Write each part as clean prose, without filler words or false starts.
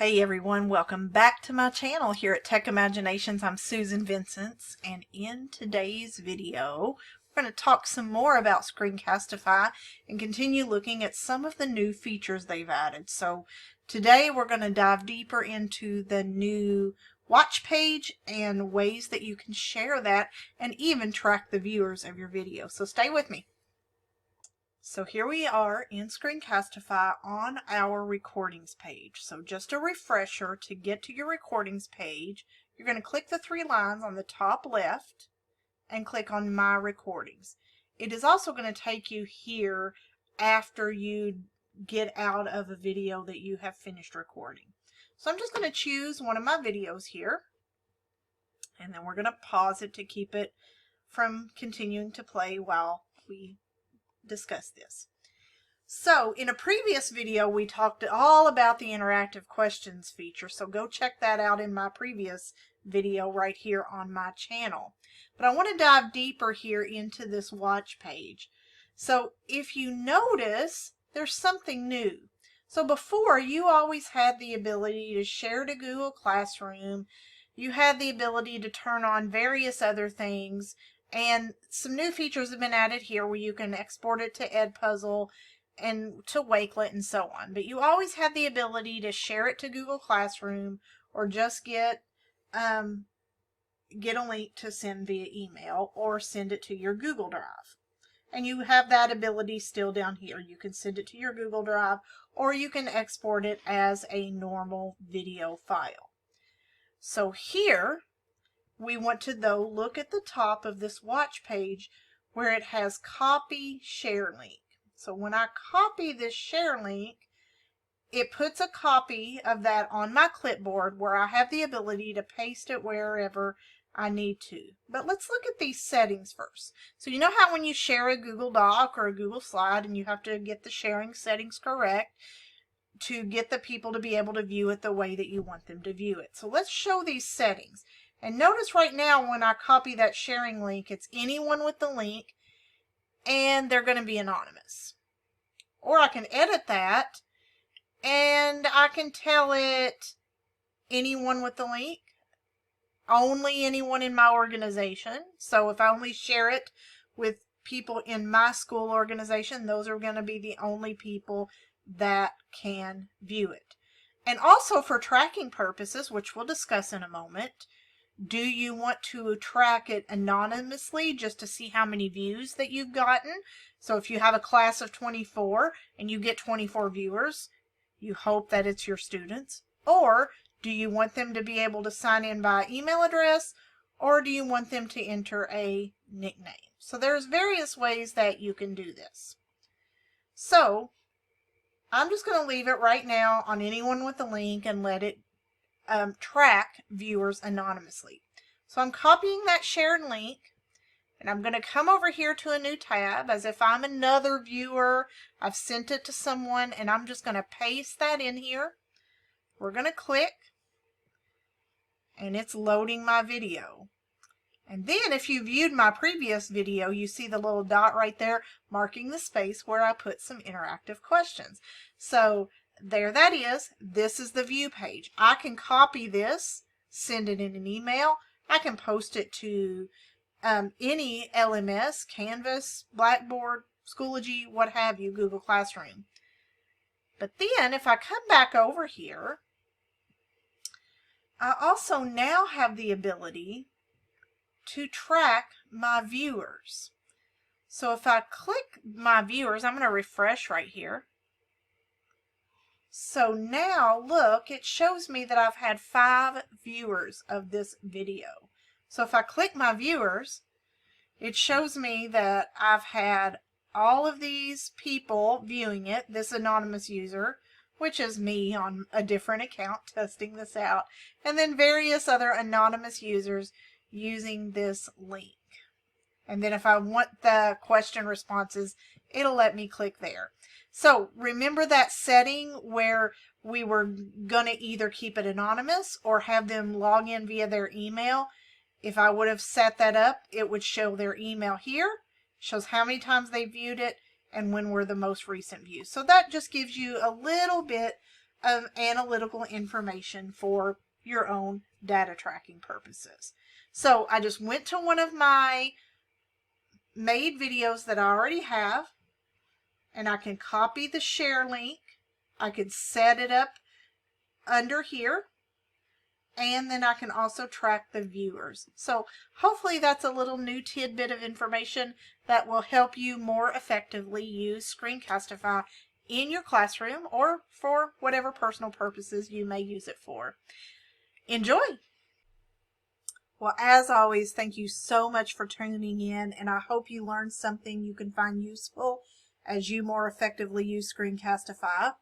Hey everyone, welcome back to my channel here at Tech Imaginations. I'm Susan Vincentz, and in today's video we're going to talk some more about Screencastify and continue looking at some of the new features they've added. So today we're going to dive deeper into the new watch page and ways that you can share that and even track the viewers of your video. So stay with me. So here we are in Screencastify on our recordings page. So just a refresher, to get to your recordings page, you're going to click the three lines on the top left and click on My Recordings. It is also going to take you here after you get out of a video that you have finished recording. So I'm just going to choose one of my videos here, and then we're going to pause it to keep it from continuing to play while we discuss this. So in a previous video we talked all about the interactive questions feature, so go check that out in my previous video right here on my channel. But I want to dive deeper here into this watch page. So if you notice, there's something new. So before, you always had the ability to share to Google Classroom, you had the ability to turn on various other things, and some new features have been added here where you can export it to Edpuzzle and to Wakelet and so on. But you always had the ability to share it to Google Classroom or just get a link to send via email or send it to your Google Drive. And you have that ability still down here. You can send it to your Google Drive or you can export it as a normal video file. So here, we want to, though, look at the top of this watch page where it has copy share link. So when I copy this share link, it puts a copy of that on my clipboard where I have the ability to paste it wherever I need to. But let's look at these settings first. So you know how when you share a Google Doc or a Google Slide and you have to get the sharing settings correct to get the people to be able to view it the way that you want them to view it. So let's show these settings. And notice right now when I copy that sharing link, it's anyone with the link and they're going to be anonymous. Or I can edit that and I can tell it anyone with the link, only anyone in my organization. So if I only share it with people in my school organization, those are going to be the only people that can view it. And also for tracking purposes, which we'll discuss in a moment, do you want to track it anonymously just to see how many views that you've gotten? So if you have a class of 24 and you get 24 viewers, you hope that it's your students. Or do you want them to be able to sign in by email address, or do you want them to enter a nickname? So there's various ways that you can do this. So I'm just going to leave it right now on anyone with a link and let it track viewers anonymously. So I'm copying that shared link and I'm going to come over here to a new tab as if I'm another viewer. I've sent it to someone and I'm just going to paste that in here. We're going to click and it's loading my video. And then if you viewed my previous video, you see the little dot right there marking the space where I put some interactive questions. So there that is. This is the view page. I can copy this, send it in an email. I can post it to any LMS, Canvas, Blackboard, Schoology, what have you, Google Classroom. But then if I come back over here, I also now have the ability to track my viewers. So if I click my viewers, I'm going to refresh right here. So now look, it shows me that I've had 5 viewers of this video. So if I click my viewers, it shows me that I've had all of these people viewing it, this anonymous user, which is me on a different account testing this out, and then various other anonymous users using this link. And then if I want the question responses, it'll let me click there. So remember that setting where we were going to either keep it anonymous or have them log in via their email. If I would have set that up, it would show their email here, shows how many times they viewed it and when were the most recent views. So that just gives you a little bit analytical information for your own data tracking purposes. So I just went to one of my made videos that I already have, and I can copy the share link. I could set it up under here, and then I can also track the viewers. So hopefully that's a little new tidbit of information that will help you more effectively use Screencastify in your classroom or for whatever personal purposes you may use it for. Enjoy! Well, as always, thank you so much for tuning in, and I hope you learned something you can find useful as you more effectively use Screencastify.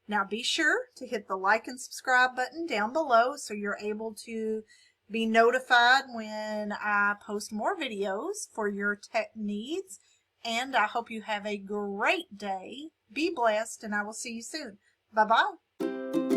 Now be sure to hit the like and subscribe button down below so you're able to be notified when I post more videos for your tech needs. And I hope you have a great day. Be blessed, and I will see you soon. Bye-bye.